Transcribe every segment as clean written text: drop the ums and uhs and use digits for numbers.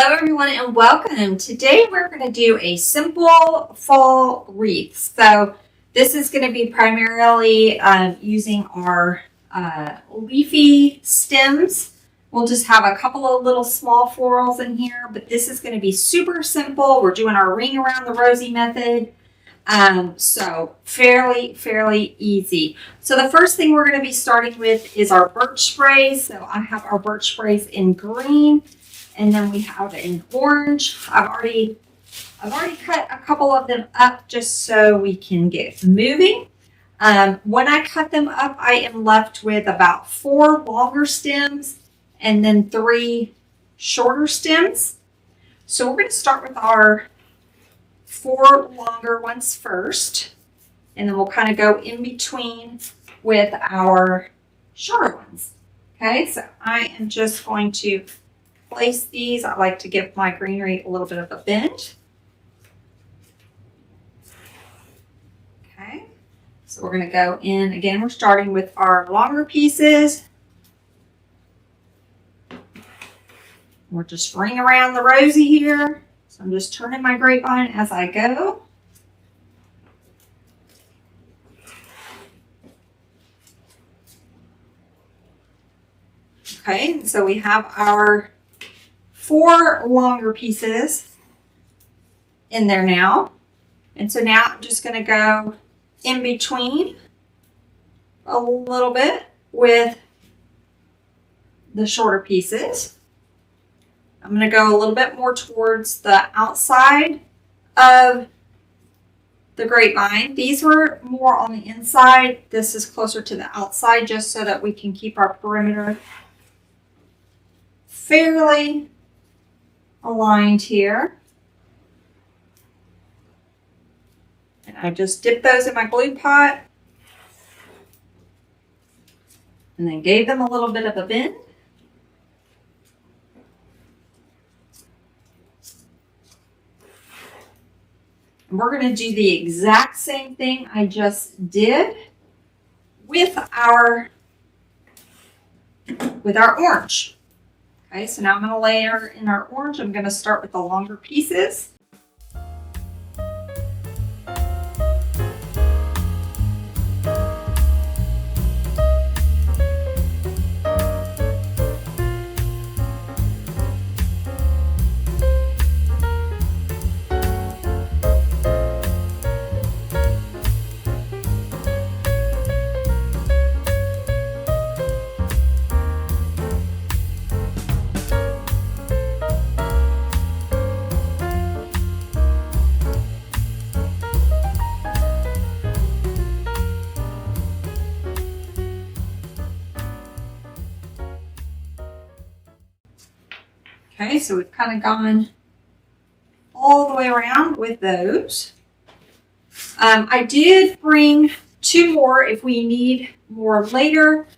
Hello everyone and welcome. Today we're going to do a simple fall wreath. So this is going to be primarily using our leafy stems. We'll just have a couple of little small florals in here, but this is going to be super simple. We're doing our ring around the rosy method. So fairly easy. So the first thing we're going to be starting with is our birch sprays. So I have our birch sprays in green. And then we have it in orange. I've already cut a couple of them up just so we can get moving. When I cut them up, I am left with about 4 longer stems and then 3 shorter stems. So we're going to start with our 4 longer ones first, and then we'll kind of go in between with our shorter ones. Okay, so I am just going to place these. I like to give my greenery a little bit of a bend. Okay, so we're going to go in again. We're starting with our longer pieces. We're just ring around the rosy here. So I'm just turning my grapevine as I go. Okay, so we have our 4 longer pieces in there now. And so now I'm just going to go in between a little bit with the shorter pieces. I'm going to go a little bit more towards the outside of the grapevine. These were more on the inside. This is closer to the outside just so that we can keep our perimeter fairly aligned here. And I just dipped those in my glue pot and then gave them a little bit of a bend. And we're going to do the exact same thing I just did with our orange. Okay, so now I'm going to layer in our orange. I'm going to start with the longer pieces. Okay, so we've kind of gone all the way around with those. I did bring 2 more if we need more later,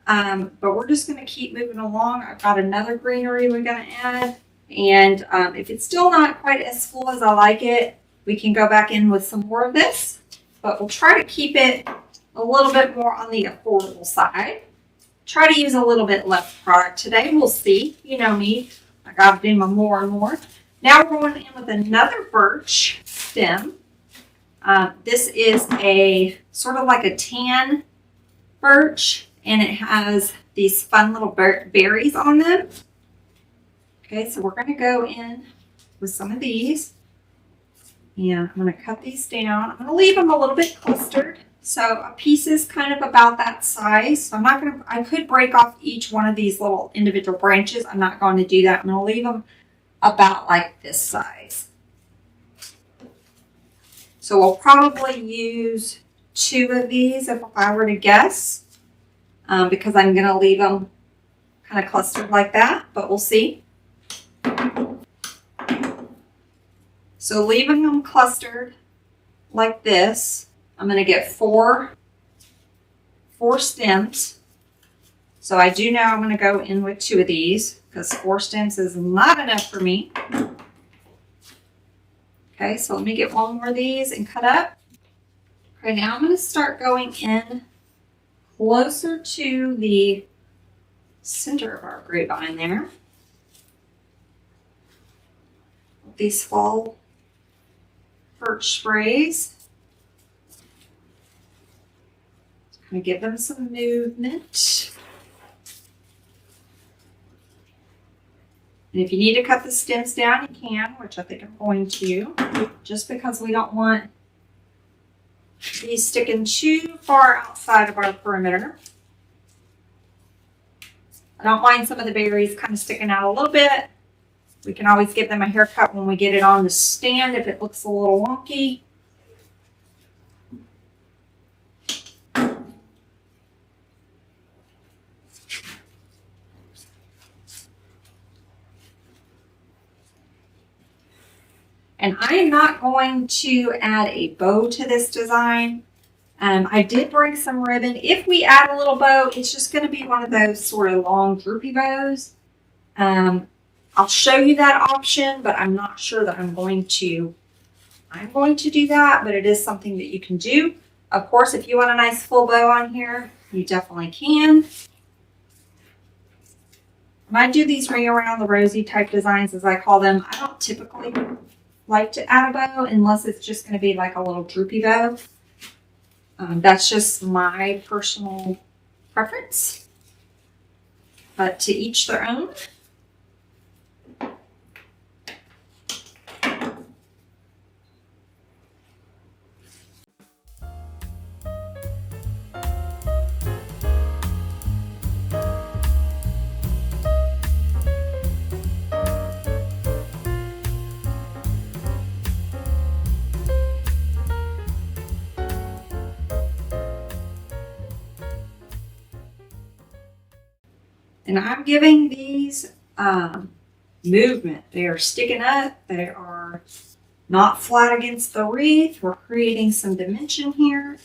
but we're just going to keep moving along. I've got another greenery we're going to add, and if it's still not quite as full as I like it, we can go back in with some more of this, but we'll try to keep it a little bit more on the affordable side. Try to use a little bit less product today. We'll see. You know me. I got to do my more and more. Now we're going in with another birch stem. This is a sort of like a tan birch, and it has these fun little berries on them. Okay, so we're going to go in with some of these. And I'm going to cut these down. I'm going to leave them a little bit clustered. So a piece is kind of about that size. So I could break off each one of these little individual branches. I'm not going to do that. I'm going to leave them about like this size. So we'll probably use 2 of these if I were to guess, because I'm going to leave them kind of clustered like that, but we'll see. So leaving them clustered like this, I'm going to get 4 stems. So I do know I'm going to go in with 2 of these because 4 stems is not enough for me. Okay, so let me get 1 more of these and cut up. Okay, now I'm going to start going in closer to the center of our grapevine there. with these fall birch sprays. I'm going to give them some movement. And if you need to cut the stems down, you can, which I think I'm going to, just because we don't want these sticking too far outside of our perimeter. I don't mind some of the berries kind of sticking out a little bit. We can always give them a haircut when we get it on the stand if it looks a little wonky. And I am not going to add a bow to this design. I did bring some ribbon. If we add a little bow, it's just going to be one of those sort of long droopy bows. I'll show you that option, but I'm not sure that I'm going to do that, but it is something that you can do. Of course, if you want a nice full bow on here, you definitely can. When I do these ring around the rosy type designs, as I call them, I don't typically like to add a bow unless it's just going to be like a little droopy bow. That's just my personal preference, but to each their own. And I'm giving these movement. They are sticking up. They are not flat against the wreath. We're creating some dimension here.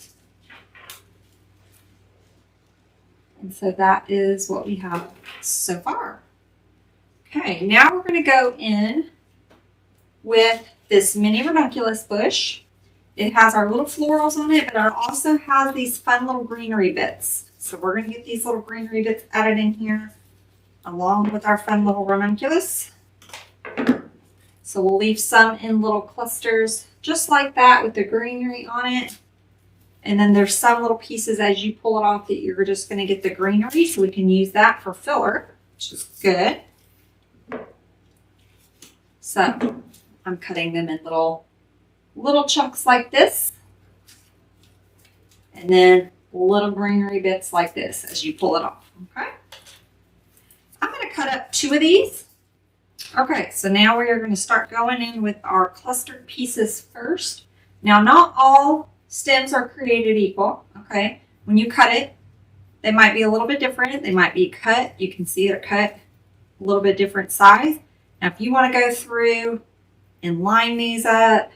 And so that is what we have so far. Okay, now we're going to go in with this mini ranunculus bush. It has our little florals on it, but it also has these fun little greenery bits. So we're going to get these little greenery bits added in here along with our fun little ranunculus. So we'll leave some in little clusters just like that with the greenery on it. And then there's some little pieces as you pull it off that you're just going to get the greenery, so we can use that for filler, which is good. So I'm cutting them in little chunks like this. And then little greenery bits like this as you pull it off, okay? I'm going to cut up 2 of these. Okay, so now we are going to start going in with our clustered pieces first. Now, not all stems are created equal, okay? When you cut it, they might be a little bit different. They might be cut. You can see they're cut a little bit different size. Now, if you want to go through and line these up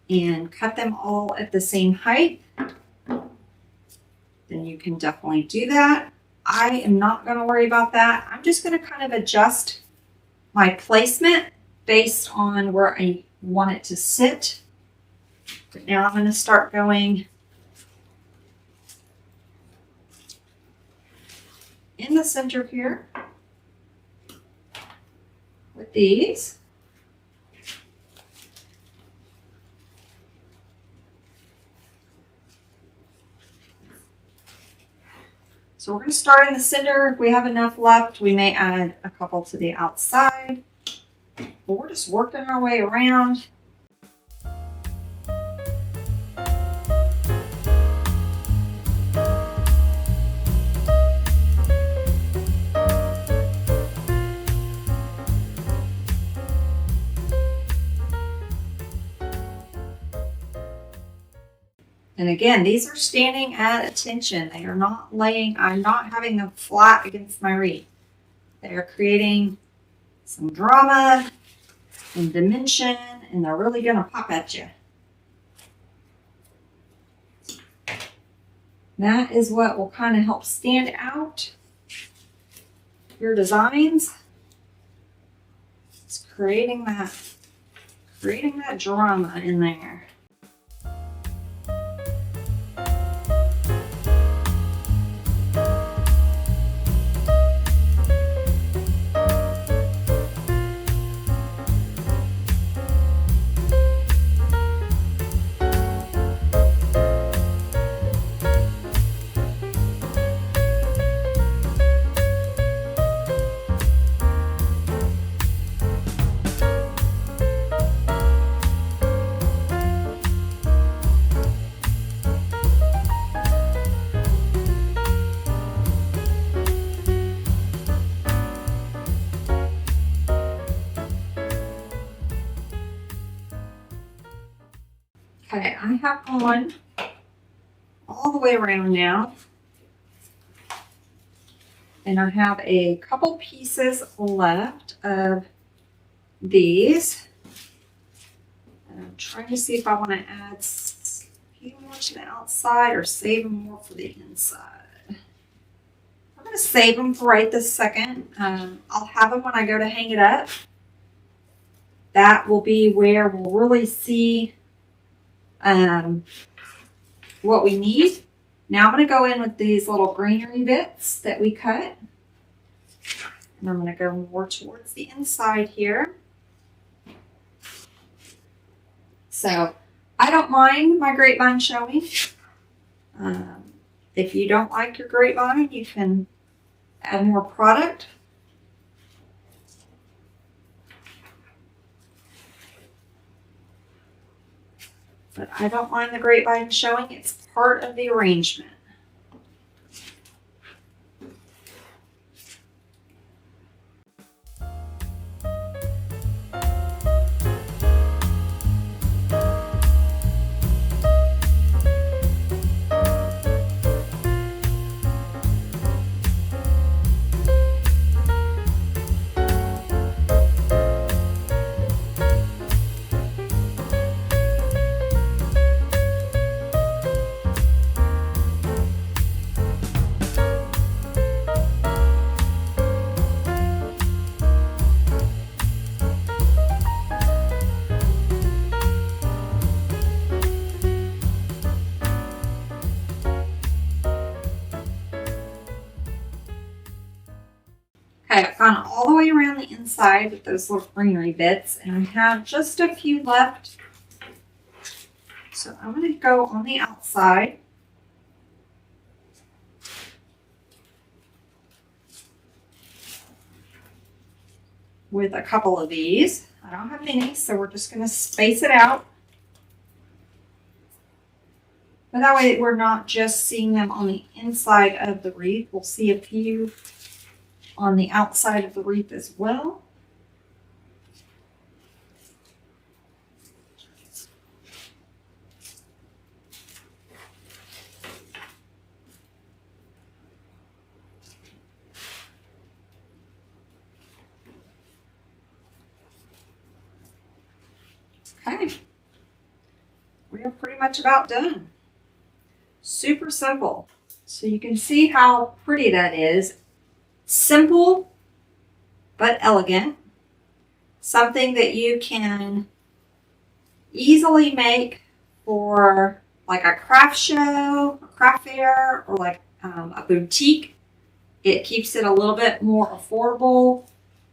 and cut them all at the same height, then you can definitely do that. I am not going to worry about that. I'm just going to kind of adjust my placement based on where I want it to sit. But now I'm going to start going in the center here with these. So we're going to start in the center. If we have enough left, we may add a couple to the outside. But we're just working our way around. And again, these are standing at attention. They are not laying, I'm not having them flat against my wreath. They are creating some drama and dimension, and they're really going to pop at you. That is what will kind of help stand out your designs. It's creating that drama in there. have on all the way around now. And I have a couple pieces left of these. And I'm trying to see if I want to add a few more to the outside or save them more for the inside. I'm going to save them for right this second. I'll have them when I go to hang it up. That will be where we'll really see what we need. Now I'm going to go in with these little greenery bits that we cut. And I'm going to go more towards the inside here. So I don't mind my grapevine showing. If you don't like your grapevine, you can add more product. But I don't mind the grapevine showing. It's part of the arrangement. Okay, I've gone all the way around the inside with those little greenery bits, and I have just a few left. So I'm going to go on the outside. With a couple of these. I don't have many, so we're just going to space it out. But that way we're not just seeing them on the inside of the wreath. We'll see a few on the outside of the wreath as well. Okay, we are pretty much about done. Super simple. So you can see how pretty that is. Simple, but elegant. Something that you can easily make for like a craft show, a craft fair, or like a boutique. It keeps it a little bit more affordable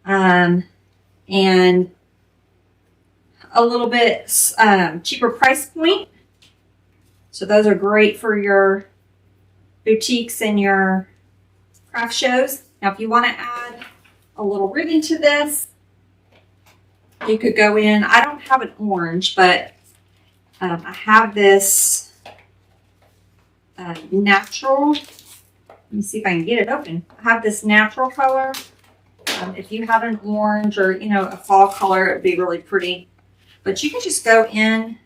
and a little bit cheaper price point. So those are great for your boutiques and your craft shows. Now, if you want to add a little ribbon to this, you could go in. I don't have an orange, but I have this natural. Let me see if I can get it open. I have this natural color. If you have an orange or, a fall color, it would be really pretty. But you can just go in.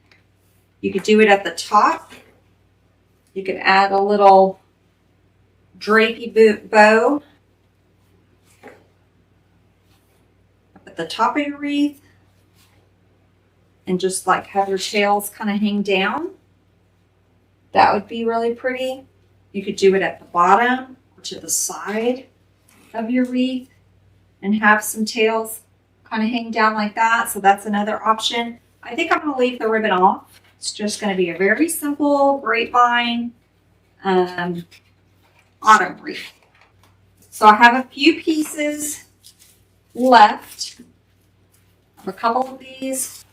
You could do it at the top. You could add a little drapey bow at the top of your wreath. And just like have your tails kind of hang down. That would be really pretty. You could do it at the bottom or to the side of your wreath and have some tails kind of hang down like that. So that's another option. I think I'm going to leave the ribbon off. It's just going to be a very simple grapevine autumn wreath. So I have a few pieces left. I have a couple of these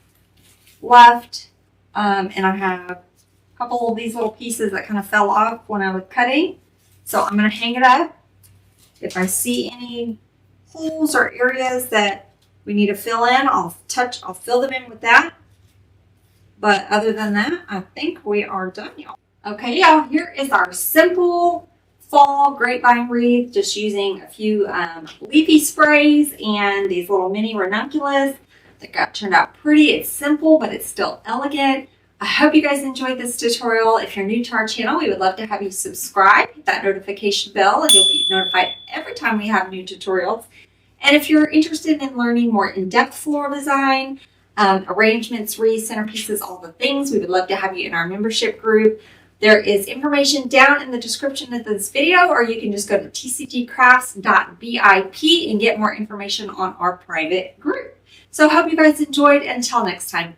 left. And I have a couple of these little pieces that kind of fell off when I was cutting. So I'm going to hang it up. If I see any holes or areas that we need to fill in, I'll fill them in with that. But other than that, I think we are done, y'all. Okay, y'all, here is our simple fall grapevine wreath, just using a few leafy sprays and these little mini ranunculus that turned out pretty. It's simple, but it's still elegant. I hope you guys enjoyed this tutorial. If you're new to our channel, we would love to have you subscribe, hit that notification bell, and you'll be notified every time we have new tutorials. And if you're interested in learning more in-depth floral design, arrangements, wreaths, centerpieces, all the things, we would love to have you in our membership group. There is information down in the description of this video, or you can just go to tcgcrafts.vip and get more information on our private group. So I hope you guys enjoyed. Until next time.